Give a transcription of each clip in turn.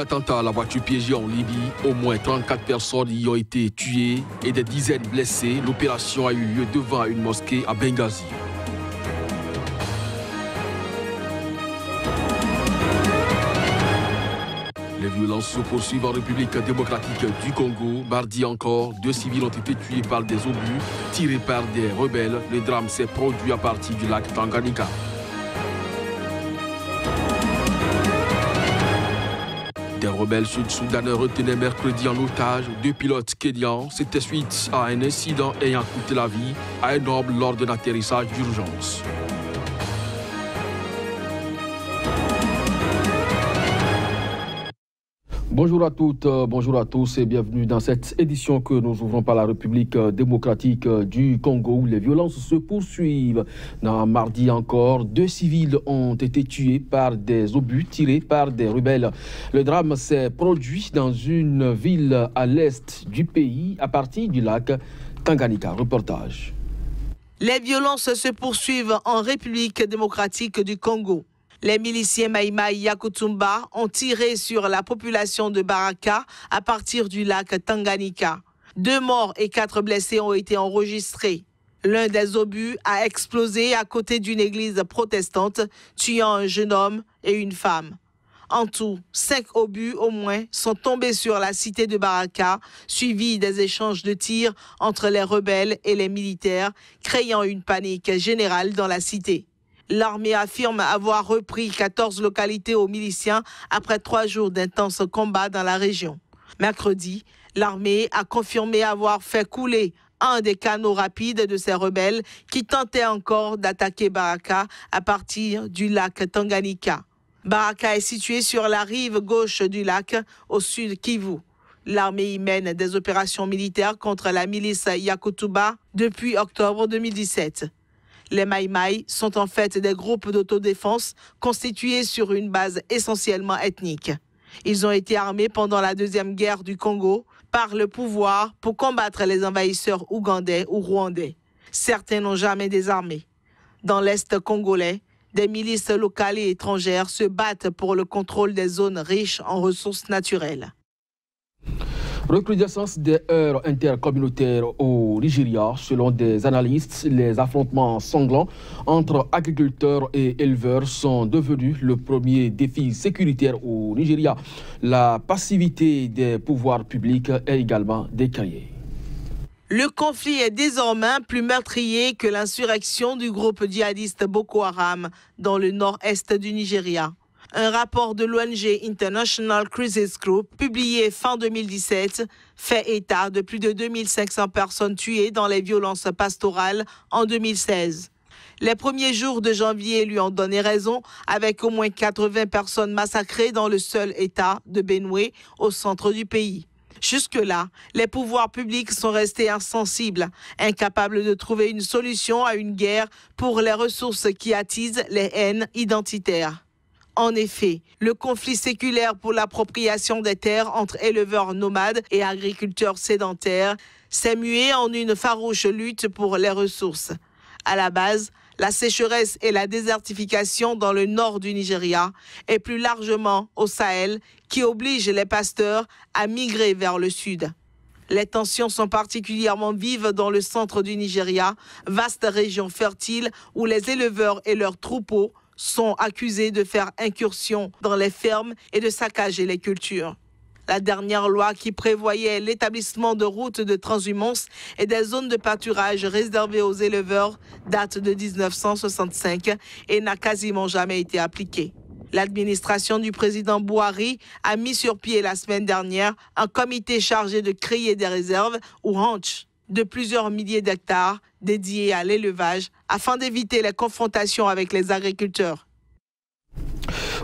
l'attentat à la voiture piégée en Libye, au moins 34 personnes y ont été tuées et des dizaines blessées. L'opération a eu lieu devant une mosquée à Benghazi. Les violences se poursuivent en République démocratique du Congo. Mardi encore, 2 civils ont été tués par des obus tirés par des rebelles. Le drame s'est produit à partir du lac Tanganyika. Des rebelles sud-soudanais retenaient mercredi en otage 2 pilotes kenyans. C'était suite à un incident ayant coûté la vie à un homme lors d'un atterrissage d'urgence. Bonjour à toutes, bonjour à tous et bienvenue dans cette édition que nous ouvrons par la République démocratique du Congo où les violences se poursuivent. Mardi encore, 2 civils ont été tués par des obus tirés par des rebelles. Le drame s'est produit dans une ville à l'est du pays à partir du lac Tanganyika. Reportage. Les violences se poursuivent en République démocratique du Congo. Les miliciens Mai Mai Yakutumba ont tiré sur la population de Baraka à partir du lac Tanganyika. 2 morts et 4 blessés ont été enregistrés. L'un des obus a explosé à côté d'une église protestante, tuant un jeune homme et une femme. En tout, 5 obus au moins sont tombés sur la cité de Baraka, suivis des échanges de tirs entre les rebelles et les militaires, créant une panique générale dans la cité. L'armée affirme avoir repris 14 localités aux miliciens après 3 jours d'intenses combats dans la région. Mercredi, l'armée a confirmé avoir fait couler un des canaux rapides de ces rebelles qui tentaient encore d'attaquer Baraka à partir du lac Tanganyika. Baraka est situé sur la rive gauche du lac, au sud Kivu. L'armée y mène des opérations militaires contre la milice Yakutumba depuis octobre 2017. Les Mai Mai sont en fait des groupes d'autodéfense constitués sur une base essentiellement ethnique. Ils ont été armés pendant la Deuxième Guerre du Congo par le pouvoir pour combattre les envahisseurs ougandais ou rwandais. Certains n'ont jamais désarmé. Dans l'Est congolais, des milices locales et étrangères se battent pour le contrôle des zones riches en ressources naturelles. Recrudescence des heurts intercommunautaires au Nigeria. Selon des analystes, les affrontements sanglants entre agriculteurs et éleveurs sont devenus le premier défi sécuritaire au Nigeria. La passivité des pouvoirs publics est également décriée. Le conflit est désormais plus meurtrier que l'insurrection du groupe djihadiste Boko Haram dans le nord-est du Nigeria. Un rapport de l'ONG International Crisis Group, publié fin 2017, fait état de plus de 2500 personnes tuées dans les violences pastorales en 2016. Les premiers jours de janvier lui ont donné raison, avec au moins 80 personnes massacrées dans le seul État de Benue, au centre du pays. Jusque-là, les pouvoirs publics sont restés insensibles, incapables de trouver une solution à une guerre pour les ressources qui attisent les haines identitaires. En effet, le conflit séculaire pour l'appropriation des terres entre éleveurs nomades et agriculteurs sédentaires s'est mué en une farouche lutte pour les ressources. À la base, la sécheresse et la désertification dans le nord du Nigeria et plus largement au Sahel qui obligent les pasteurs à migrer vers le sud. Les tensions sont particulièrement vives dans le centre du Nigeria, vaste région fertile où les éleveurs et leurs troupeaux sont accusés de faire incursion dans les fermes et de saccager les cultures. La dernière loi qui prévoyait l'établissement de routes de transhumance et des zones de pâturage réservées aux éleveurs date de 1965 et n'a quasiment jamais été appliquée. L'administration du président Buhari a mis sur pied la semaine dernière un comité chargé de créer des réserves ou ranchs de plusieurs milliers d'hectares dédiés à l'élevage afin d'éviter les confrontations avec les agriculteurs.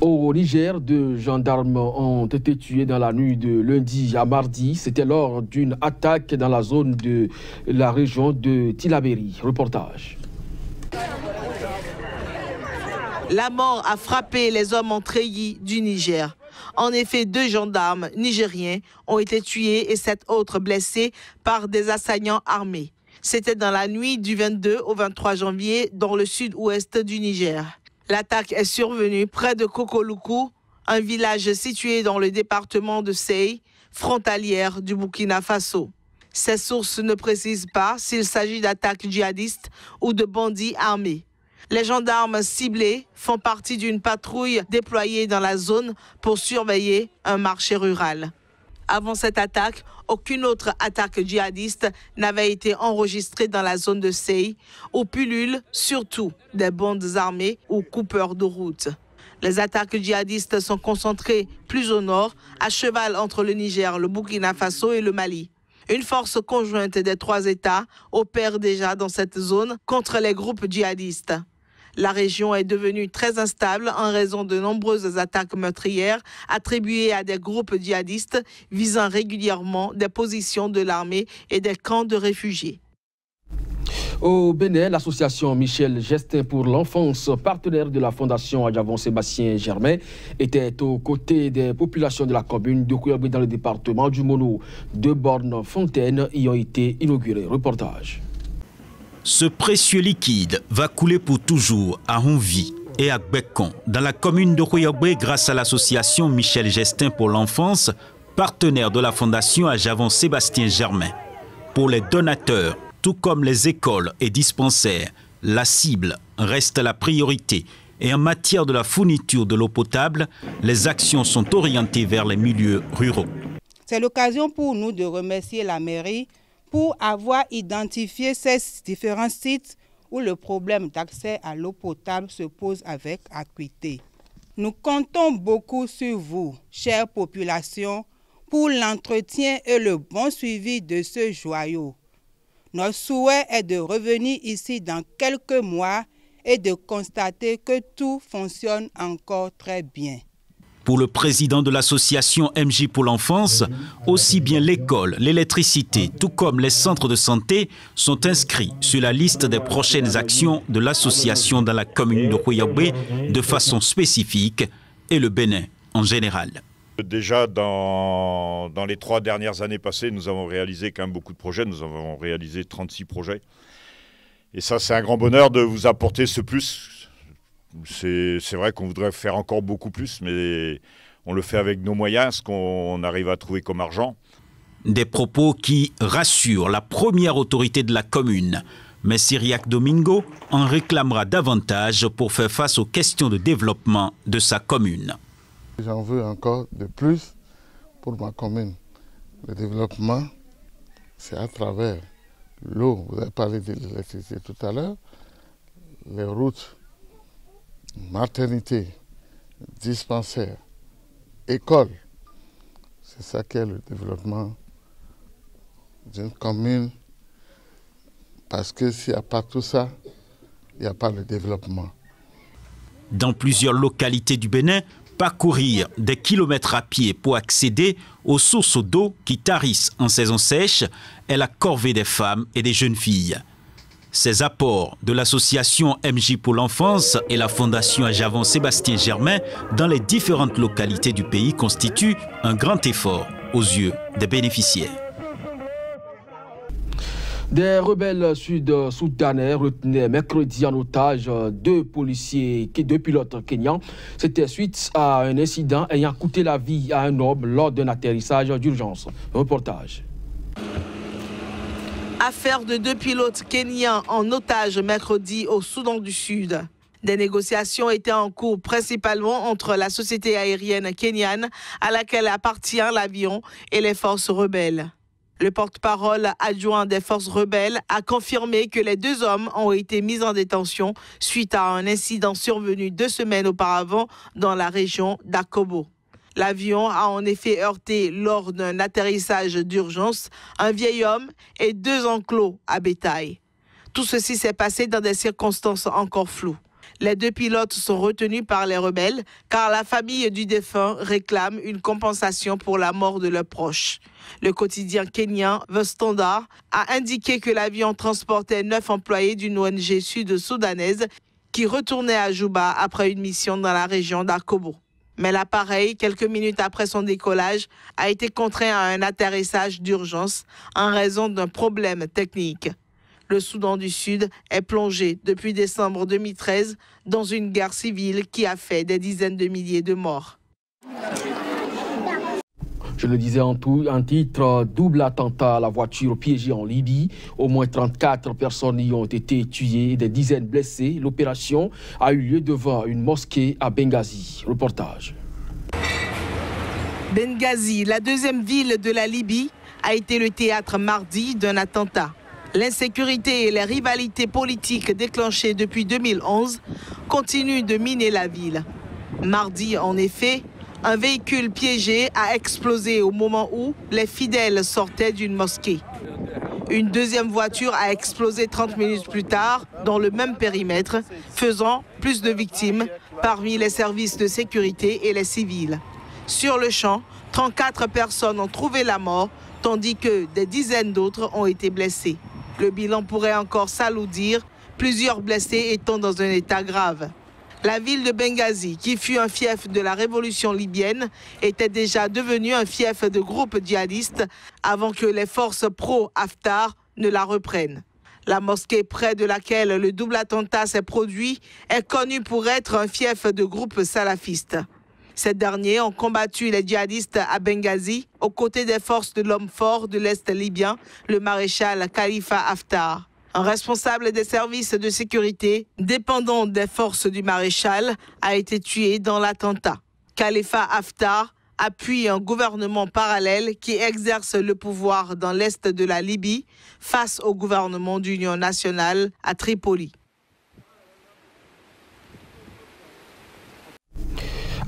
Au Niger, 2 gendarmes ont été tués dans la nuit de lundi à mardi. C'était lors d'une attaque dans la zone de la région de Tillabéri. Reportage. La mort a frappé les hommes en treillis du Niger. En effet, 2 gendarmes nigériens ont été tués et 7 autres blessés par des assaillants armés. C'était dans la nuit du 22 au 23 janvier dans le sud-ouest du Niger. L'attaque est survenue près de Kokoluku, un village situé dans le département de Sey, frontalière du Burkina Faso. Ces sources ne précisent pas s'il s'agit d'attaques djihadistes ou de bandits armés. Les gendarmes ciblés font partie d'une patrouille déployée dans la zone pour surveiller un marché rural. Avant cette attaque, aucune autre attaque djihadiste n'avait été enregistrée dans la zone de Sey, où pullulent surtout des bandes armées ou coupeurs de route. Les attaques djihadistes sont concentrées plus au nord, à cheval entre le Niger, le Burkina Faso et le Mali. Une force conjointe des trois États opère déjà dans cette zone contre les groupes djihadistes. La région est devenue très instable en raison de nombreuses attaques meurtrières attribuées à des groupes djihadistes visant régulièrement des positions de l'armée et des camps de réfugiés. Au Bénin, l'association Michel Gestin pour l'enfance, partenaire de la fondation Adjavon Sébastien Germain, était aux côtés des populations de la commune de Kouyabe dans le département du Mono. 2 bornes fontaines y ont été inaugurées. Reportage. Ce précieux liquide va couler pour toujours à Honvi et à Gbekon, dans la commune de Kouyabe, grâce à l'association Michel Gestin pour l'enfance, partenaire de la fondation Adjavon Sébastien Germain. Pour les donateurs, tout comme les écoles et dispensaires, la cible reste la priorité. Et en matière de la fourniture de l'eau potable, les actions sont orientées vers les milieux ruraux. C'est l'occasion pour nous de remercier la mairie pour avoir identifié ces différents sites où le problème d'accès à l'eau potable se pose avec acuité. Nous comptons beaucoup sur vous, chère population, pour l'entretien et le bon suivi de ce joyau. Notre souhait est de revenir ici dans quelques mois et de constater que tout fonctionne encore très bien. Pour le président de l'association MJ pour l'enfance, aussi bien l'école, l'électricité, tout comme les centres de santé sont inscrits sur la liste des prochaines actions de l'association dans la commune de Kouyabe de façon spécifique et le Bénin en général. Déjà, dans les 3 dernières années passées, nous avons réalisé quand même beaucoup de projets. Nous avons réalisé 36 projets. Et ça, c'est un grand bonheur de vous apporter ce plus. C'est vrai qu'on voudrait faire encore beaucoup plus, mais on le fait avec nos moyens, ce qu'on arrive à trouver comme argent. Des propos qui rassurent la première autorité de la commune. Mais Cyriac Domingo en réclamera davantage pour faire face aux questions de développement de sa commune. J'en veux encore de plus pour ma commune. Le développement, c'est à travers l'eau. Vous avez parlé de l'électricité tout à l'heure. Les routes, maternité, dispensaires, écoles. C'est ça qui est le développement d'une commune. Parce que s'il n'y a pas tout ça, il n'y a pas le développement. Dans plusieurs localités du Bénin, parcourir des kilomètres à pied pour accéder aux sources d'eau qui tarissent en saison sèche est la corvée des femmes et des jeunes filles. Ces apports de l'association MJ pour l'enfance et la fondation Adjavon Sébastien Germain dans les différentes localités du pays constituent un grand effort aux yeux des bénéficiaires. Des rebelles sud-soudanais retenaient mercredi en otage 2 pilotes kenyans. C'était suite à un incident ayant coûté la vie à un homme lors d'un atterrissage d'urgence. Reportage. Affaire de 2 pilotes kenyans en otage mercredi au Soudan du Sud. Des négociations étaient en cours principalement entre la société aérienne kenyane à laquelle appartient l'avion et les forces rebelles. Le porte-parole adjoint des forces rebelles a confirmé que les 2 hommes ont été mis en détention suite à un incident survenu 2 semaines auparavant dans la région d'Akobo. L'avion a en effet heurté lors d'un atterrissage d'urgence un vieil homme et 2 enclos à bétail. Tout ceci s'est passé dans des circonstances encore floues. Les 2 pilotes sont retenus par les rebelles car la famille du défunt réclame une compensation pour la mort de leurs proches. Le quotidien kenyan The Standard a indiqué que l'avion transportait 9 employés d'une ONG sud-soudanaise qui retournait à Juba après une mission dans la région d'Akobo. Mais l'appareil, quelques minutes après son décollage, a été contraint à un atterrissage d'urgence en raison d'un problème technique. Le Soudan du Sud est plongé depuis décembre 2013 dans une guerre civile qui a fait des dizaines de milliers de morts. Je le disais en titre, double attentat à la voiture piégée en Libye. Au moins 34 personnes y ont été tuées et des dizaines blessées. L'opération a eu lieu devant une mosquée à Benghazi. Reportage. Benghazi, la deuxième ville de la Libye, a été le théâtre mardi d'un attentat. L'insécurité et les rivalités politiques déclenchées depuis 2011 continuent de miner la ville. Mardi, en effet, un véhicule piégé a explosé au moment où les fidèles sortaient d'une mosquée. Une deuxième voiture a explosé 30 minutes plus tard dans le même périmètre, faisant plus de victimes parmi les services de sécurité et les civils. Sur le champ, 34 personnes ont trouvé la mort, tandis que des dizaines d'autres ont été blessées. Le bilan pourrait encore s'alourdir, plusieurs blessés étant dans un état grave. La ville de Benghazi, qui fut un fief de la révolution libyenne, était déjà devenue un fief de groupes djihadistes avant que les forces pro-Haftar ne la reprennent. La mosquée près de laquelle le double attentat s'est produit est connue pour être un fief de groupes salafistes. Ces derniers ont combattu les djihadistes à Benghazi aux côtés des forces de l'homme fort de l'Est libyen, le maréchal Khalifa Haftar. Un responsable des services de sécurité dépendant des forces du maréchal a été tué dans l'attentat. Khalifa Haftar appuie un gouvernement parallèle qui exerce le pouvoir dans l'Est de la Libye face au gouvernement d'union nationale à Tripoli.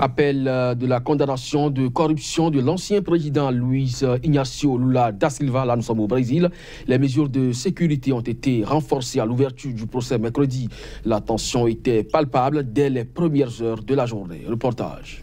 Appel de la condamnation de corruption de l'ancien président Luiz Inácio Lula da Silva. Là, nous sommes au Brésil. Les mesures de sécurité ont été renforcées à l'ouverture du procès mercredi. La tension était palpable dès les premières heures de la journée. Reportage.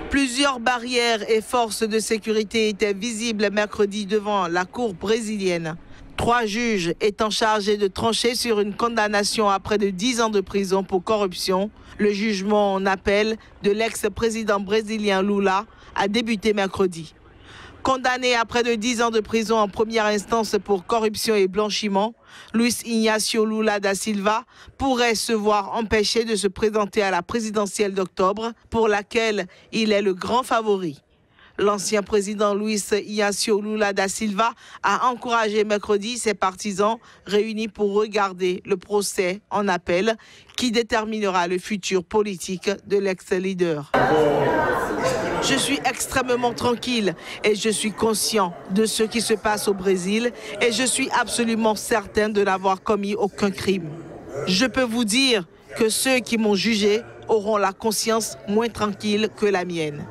Plusieurs barrières et forces de sécurité étaient visibles mercredi devant la cour brésilienne. 3 juges étant chargés de trancher sur une condamnation à près de 10 ans de prison pour corruption. Le jugement en appel de l'ex-président brésilien Lula a débuté mercredi. Condamné à près de 10 ans de prison en première instance pour corruption et blanchiment, Luiz Inácio Lula da Silva pourrait se voir empêché de se présenter à la présidentielle d'octobre, pour laquelle il est le grand favori. L'ancien président Luiz Inácio Lula da Silva a encouragé mercredi ses partisans réunis pour regarder le procès en appel qui déterminera le futur politique de l'ex-leader. Je suis extrêmement tranquille et je suis conscient de ce qui se passe au Brésil et je suis absolument certain de n'avoir commis aucun crime. Je peux vous dire que ceux qui m'ont jugé auront la conscience moins tranquille que la mienne.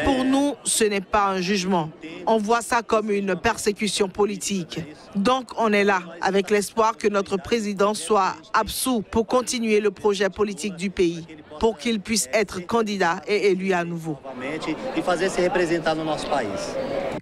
Pour nous, ce n'est pas un jugement. On voit ça comme une persécution politique. Donc, on est là avec l'espoir que notre président soit absous pour continuer le projet politique du pays, pour qu'il puisse être candidat et élu à nouveau.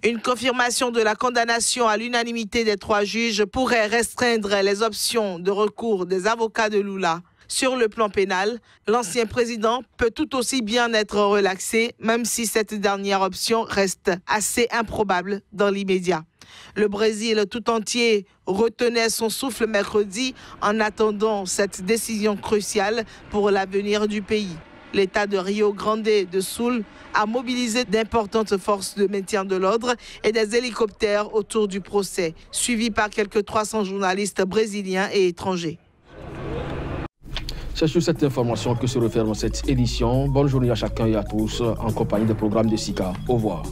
Une confirmation de la condamnation à l'unanimité des 3 juges pourrait restreindre les options de recours des avocats de Lula. Sur le plan pénal, l'ancien président peut tout aussi bien être relaxé, même si cette dernière option reste assez improbable dans l'immédiat. Le Brésil tout entier retenait son souffle mercredi en attendant cette décision cruciale pour l'avenir du pays. L'État de Rio Grande do Sul a mobilisé d'importantes forces de maintien de l'ordre et des hélicoptères autour du procès, suivis par quelques 300 journalistes brésiliens et étrangers. C'est sur cette information que se referme cette édition. Bonne journée à chacun et à tous en compagnie des programmes de SICA. Au revoir.